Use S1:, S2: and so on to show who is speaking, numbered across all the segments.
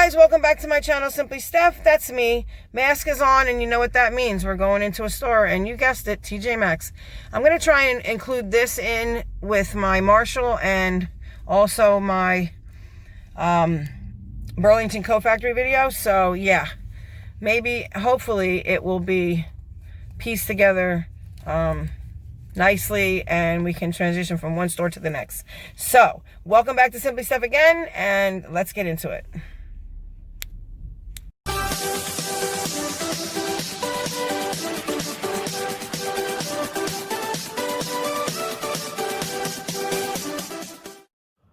S1: guys, welcome back to my channel, Simply Steph. That's me. Mask is on, and you know what that means. We're going into a store, and you guessed it, TJ Maxx. I'm going to try and include this in with my Marshall and also my Burlington Co-Factory video. So, yeah, maybe, hopefully, it will be pieced together nicely, and we can transition from one store to the next. So, welcome back to Simply Steph again, and let's get into it.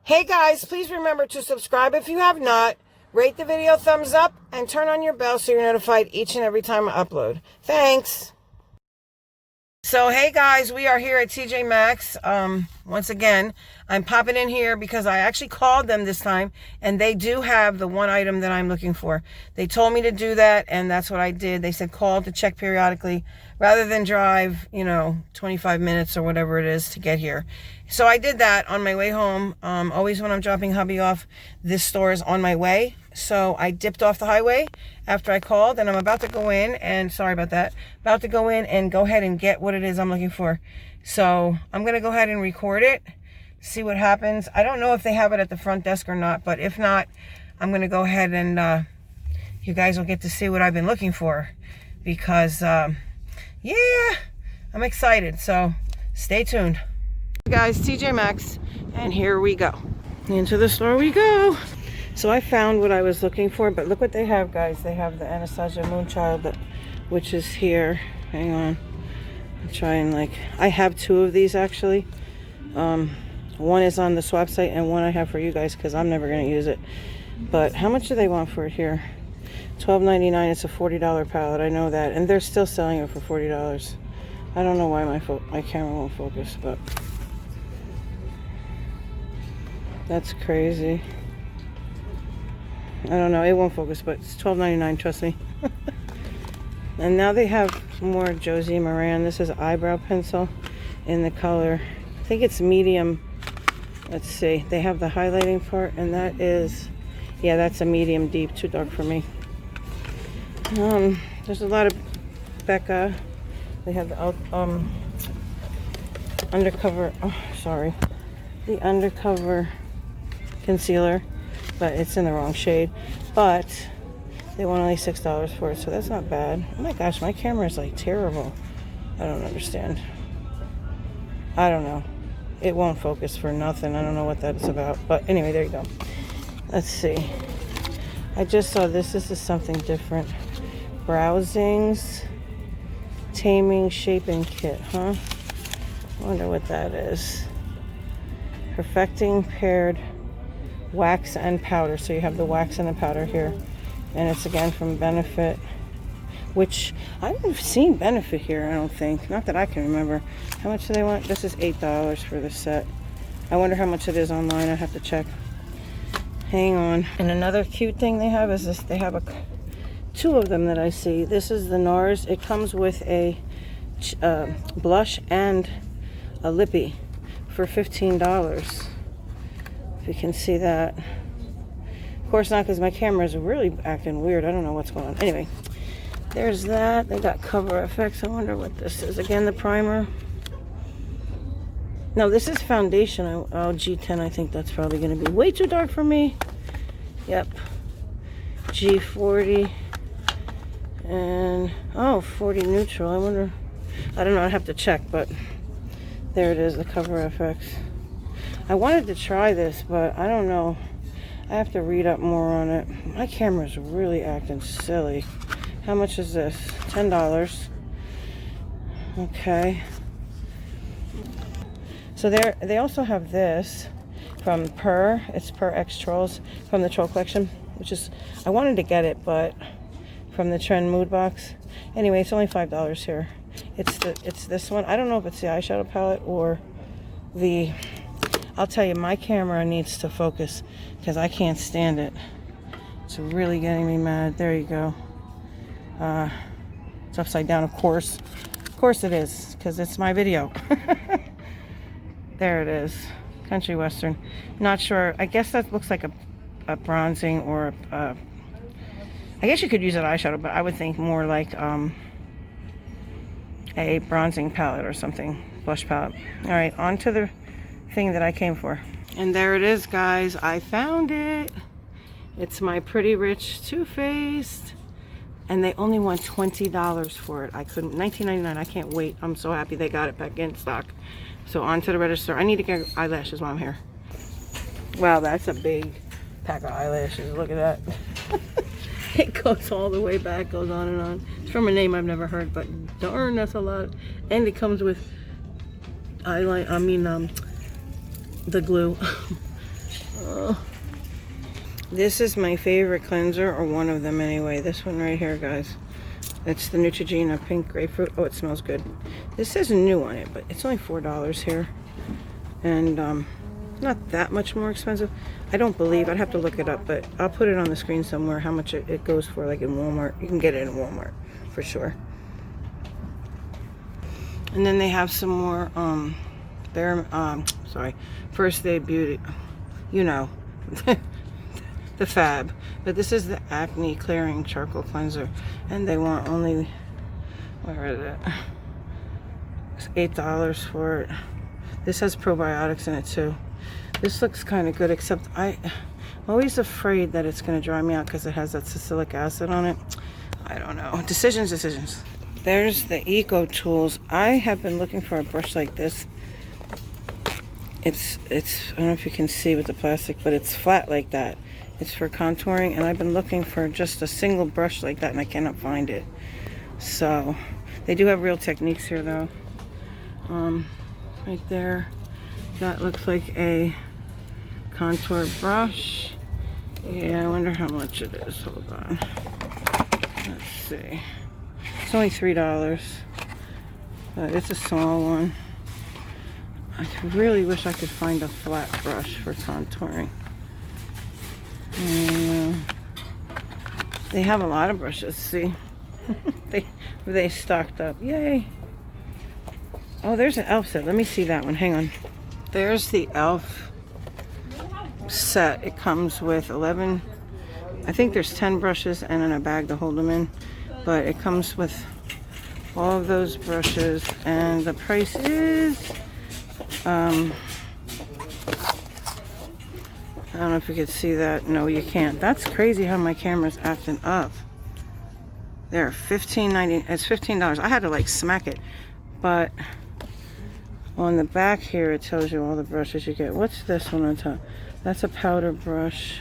S1: Hey guys, please remember to subscribe if you have not, rate the video thumbs up, and turn on your bell so you're notified each and every time I upload. Thanks! So hey guys, we are here at TJ Maxx. Once again, I'm popping in here because I actually called them this time, and they do have the one item that I'm looking for. They told me to do that, and that's what I did. They said call to check periodically rather than drive, 25 minutes or whatever it is to get here. So I did that on my way home. Always when I'm dropping hubby off, this store is on my way. So I dipped off the highway after I called, and I'm about to go in, and sorry about that, about to go in and go ahead and get what it is I'm looking for. So I'm going to go ahead and record it, see what happens. I don't know if they have it at the front desk or not, but if not, I'm going to go ahead and you guys will get to see what I've been looking for because, yeah, I'm excited. So stay tuned. Guys, TJ Maxx, and here we go. Into the store we go. So I found what I was looking for, but look what they have, guys. They have the Anastasia Moonchild, which is here. Hang on. I'm trying, I have two of these actually. One is on the swap site, and one I have for you guys because I'm never going to use it. But how much do they want for it here? $12.99. It's a $40 palette. I know that, and they're still selling it for $40. I don't know why my camera won't focus, but that's crazy. I don't know, it won't focus, but it's $12.99, trust me. And now they have more Josie Moran. This is eyebrow pencil in the color, I think it's medium. Let's see, they have the highlighting part, and that is, yeah, that's a medium deep, too dark for me. There's a lot of Becca. They have the undercover, the undercover concealer, but it's in the wrong shade. But they want only $6 for it, so that's not bad. Oh my gosh, my camera is terrible. I don't understand. I don't know. It won't focus for nothing. I don't know what that is about. But anyway, there you go. Let's see. I just saw this. This is something different. Browsings. Taming Shaping Kit, huh? I wonder what that is. Perfecting Paired Wax and Powder. So you have the wax and the powder here. And it's again from Benefit, which I haven't seen Benefit here, I don't think. Not that I can remember. How much do they want? This is $8 for the set. I wonder how much it is online. I have to check. Hang on. And another cute thing they have is this. They have two of them that I see. This is the Nars. It comes with a blush and a lippy for $15. If you can see that. Of course not, because my camera is really acting weird. I don't know what's going on. Anyway, there's that. They got Cover FX. I wonder what this is. Again, the primer. No, this is foundation. Oh, G10. I think that's probably going to be way too dark for me. Yep. G40. And, 40 neutral. I wonder. I don't know. I'd have to check, but there it is, the Cover FX. I wanted to try this, but I don't know. I have to read up more on it. My camera's really acting silly. How much is this? $10. Okay. So they also have this from Purr. It's Purr X Trolls from the Troll Collection, which is, I wanted to get it, but from the Trend Mood Box. Anyway, it's only $5 here. It's this one. I don't know if it's the eyeshadow palette or the, I'll tell you, my camera needs to focus because I can't stand it. It's really getting me mad. There you go. It's upside down, of course. Of course it is, because it's my video. There it is. Country Western. Not sure. I guess that looks like a bronzing or a I guess you could use an eyeshadow, but I would think more like a bronzing palette or something, blush palette. All right, on to the thing that I came for. And there it is, guys. I found it. It's my Pretty Rich Too Faced. And they only want $20 for it. I couldn't, $19.99, I can't wait. I'm so happy they got it back in stock. So on to the register. I need to get eyelashes while I'm here. Wow, that's a big pack of eyelashes. Look at that. It goes all the way back, goes on and on. It's from a name I've never heard, but darn, that's a lot. And it comes with the glue. This is my favorite cleanser, or one of them anyway. This one right here, guys. It's the Neutrogena Pink Grapefruit. Oh, it smells good. This says new on it, but it's only $4 here. And not that much more expensive. I don't believe, I'd have to look it up, but I'll put it on the screen somewhere how much it goes for, like in Walmart. You can get it in Walmart for sure. And then they have some more First Aid Beauty, you know, the Fab. But this is the Acne Clearing Charcoal Cleanser, and they want only, where is it? It's $8 for it. This has probiotics in it too. This looks kind of good, except I'm always afraid that it's going to dry me out because it has that salicylic acid on it. I don't know. Decisions. There's the Eco Tools. I have been looking for a brush like this. It's I don't know if you can see with the plastic, but it's flat like that. It's for contouring, and I've been looking for just a single brush like that, and I cannot find it. So they do have Real Techniques here though. Right there, that looks like a contour brush. Yeah, I wonder how much it is. Hold on, let's see. It's only $3, but it's a small one. I really wish I could find a flat brush for contouring. And, they have a lot of brushes, see? they stocked up. Yay! Oh, there's an e.l.f. set. Let me see that one. Hang on. There's the e.l.f. set. It comes with 11, I think there's 10 brushes and in a bag to hold them in. But it comes with all of those brushes, and the price is, I don't know if you can see that. No, you can't. That's crazy how my camera's acting up. There, $15.90. It's $15. I had to like smack it, but on the back here it tells you all the brushes you get. What's this one on top? That's a powder brush.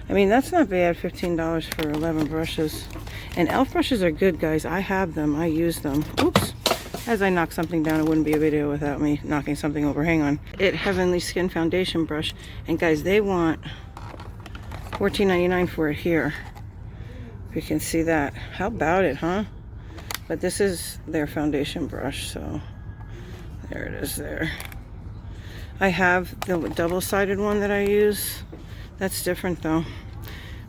S1: I mean, that's not bad. $15 for 11 brushes. And e.l.f. brushes are good, guys. I have them. I use them. Oops. As I knock something down, it wouldn't be a video without me knocking something over. Hang on. Heavenly Skin Foundation brush. And guys, they want $14.99 for it here. If you can see that. How about it, huh? But this is their foundation brush, so there it is there. I have the double-sided one that I use. That's different though.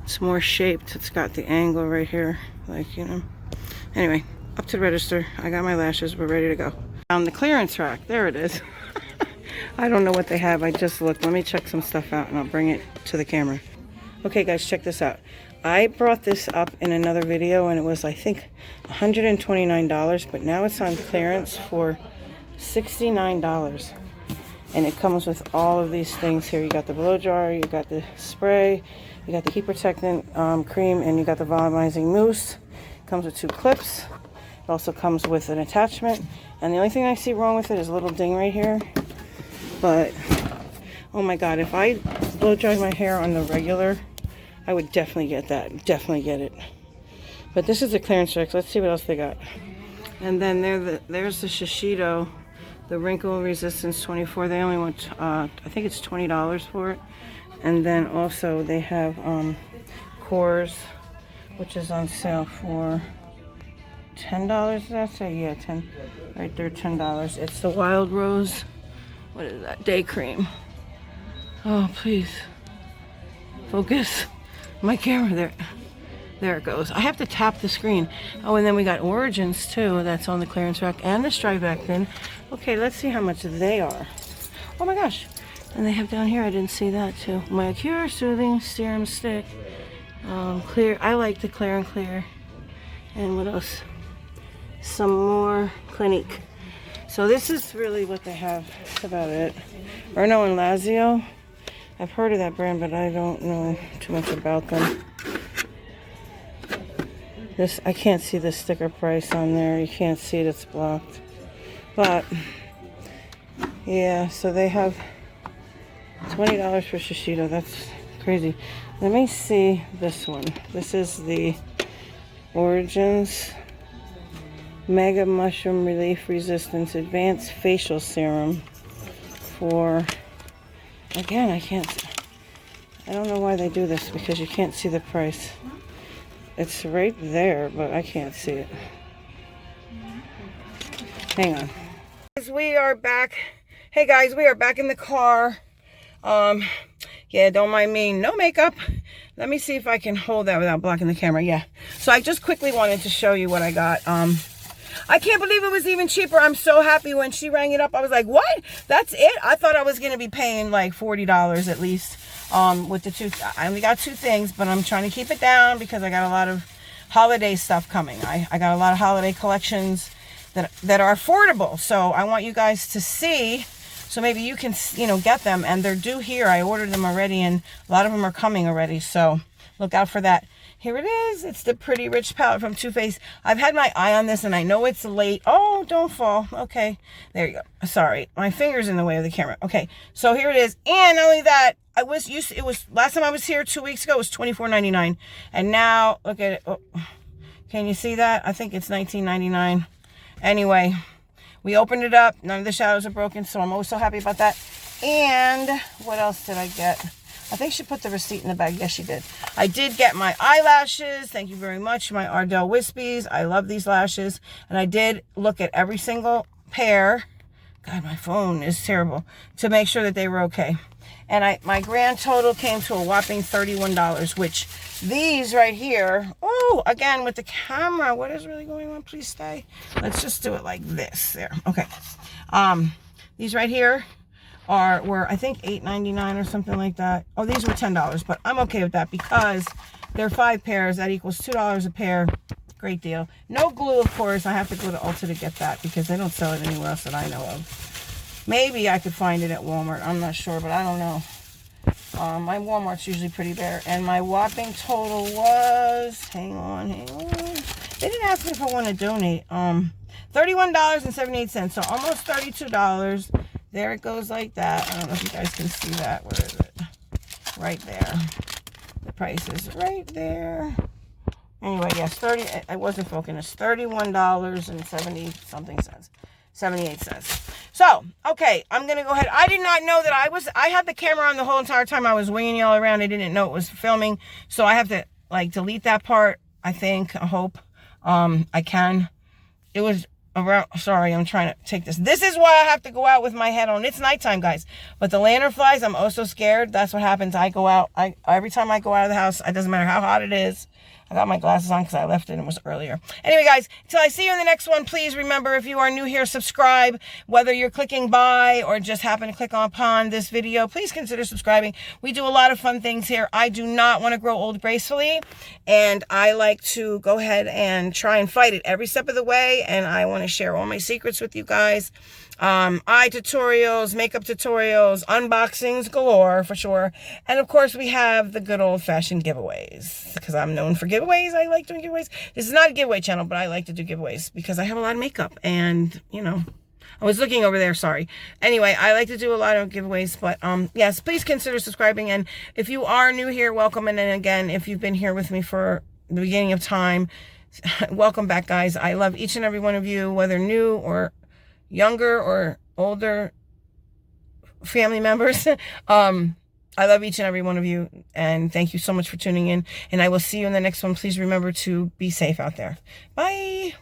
S1: It's more shaped. It's got the angle right here, like, you know. Anyway, up to the register. I got my lashes. We're ready to go. On the clearance rack. There it is. I don't know what they have. I just looked. Let me check some stuff out and I'll bring it to the camera. Okay, guys, check this out. I brought this up in another video and it was, I think, $129, but now it's on clearance for $69. And it comes with all of these things here. You got the blow dryer, you got the spray, you got the heat protectant cream, and you got the volumizing mousse. It comes with 2 clips. It also comes with an attachment. And the only thing I see wrong with it is a little ding right here. But, oh my God, if I blow dry my hair on the regular, I would definitely get that. Definitely get it. But this is the clearance rack. Let's see what else they got. And then there's the Shiseido. The Wrinkle Resistance 24, they only want, I think it's $20 for it. And then also they have Cores, which is on sale for $10, did I say? Yeah, 10, right there, $10. It's the Wild Rose, what is that, day cream. Oh, please, focus. My camera, there it goes. I have to tap the screen. Oh, and then we got Origins too, that's on the clearance rack, and the Strivectin. Okay, let's see how much they are. Oh my gosh. And they have down here, I didn't see that too. My Cure Soothing Serum Stick. Clear. I like the Clear and Clear. And what else? Some more Clinique. So this is really what they have. That's about it. Erno and Lazio. I've heard of that brand, but I don't know too much about them. This, I can't see the sticker price on there. You can't see it, it's blocked. But, yeah, so they have $20 for Shiseido. That's crazy. Let me see this one. This is the Origins Mega Mushroom Relief Resistance Advanced Facial Serum for, again, I don't know why they do this, because you can't see the price. It's right there, but I can't see it. Hang on. We are back. Hey guys, we are back in the car. Yeah, don't mind me. No makeup. Let me see if I can hold that without blocking the camera. Yeah. So I just quickly wanted to show you what I got. I can't believe it was even cheaper. I'm so happy when she rang it up. I was like, what? That's it? I thought I was going to be paying like $40 at least with the two. I only got 2 things, but I'm trying to keep it down because I got a lot of holiday stuff coming. I got a lot of holiday collections that are affordable. So I want you guys to see, so maybe you can, you know, get them. And they're due here. I ordered them already, and a lot of them are coming already. So look out for that. Here it is. It's the Pretty Rich palette from Too Faced. I've had my eye on this, and I know it's late. Oh, don't fall. Okay. There you go. Sorry. My finger's in the way of the camera. Okay. So here it is. And not only that, it was last time I was here 2 weeks ago, it was $24.99. And now, look at it. Oh, can you see that? I think it's $19.99. Anyway, we opened it up. None of the shadows are broken, so I'm always so happy about that. And what else did I get? I think she put the receipt in the bag. Yes, she did. I did get my eyelashes. Thank you very much. My Ardell Wispies. I love these lashes. And I did look at every single pair. God, my phone is terrible. To make sure that they were okay. And my grand total came to a whopping $31, which these right here, oh, again, with the camera, what is really going on? Please stay. Let's just do it like this. There. Okay. These right here were I think $8.99 or something like that. Oh, these were $10, but I'm okay with that because they're 5 pairs. That equals $2 a pair. Great deal. No glue, of course. I have to go to Ulta to get that because they don't sell it anywhere else that I know of. Maybe I could find it at Walmart. I'm not sure, but I don't know. My Walmart's usually pretty bare. And my whopping total was, hang on. They didn't ask me if I want to donate. $31.78. So almost $32. There it goes like that. I don't know if you guys can see that. Where is it? Right there. The price is right there. Anyway, yes, I wasn't focused. $31.70 something cents. 78 cents. So, okay, I'm going to go ahead. I did not know that I had the camera on the whole entire time. I was winging y'all around. I didn't know it was filming. So I have to, like, delete that part, I think. I hope. I can. It was around, sorry, I'm trying to take this. This is why I have to go out with my head on. It's nighttime, guys. But the lanternflies, I'm oh so scared. That's what happens. I go out. Every time I go out of the house, it doesn't matter how hot it is. I got my glasses on because I left it and it was earlier. Anyway, guys, until I see you in the next one, please remember, if you are new here, subscribe. Whether you're clicking by or just happen to click upon this video, please consider subscribing. We do a lot of fun things here. I do not want to grow old gracefully, and I like to go ahead and try and fight it every step of the way, and I want to share all my secrets with you guys. Eye tutorials, makeup tutorials, unboxings galore for sure. And of course we have the good old-fashioned giveaways because I'm known for giveaways. I like doing giveaways. This is not a giveaway channel, but I like to do giveaways because I have a lot of makeup and, you know, I was looking over there, sorry. Anyway, I like to do a lot of giveaways, but yes, please consider subscribing. And if you are new here, welcome. And then again, if you've been here with me for the beginning of time, welcome back, guys. I love each and every one of you, whether new or younger or older family members. I love each and every one of you, and thank you so much for tuning in, and I will see you in the next one. Please remember to be safe out there. Bye.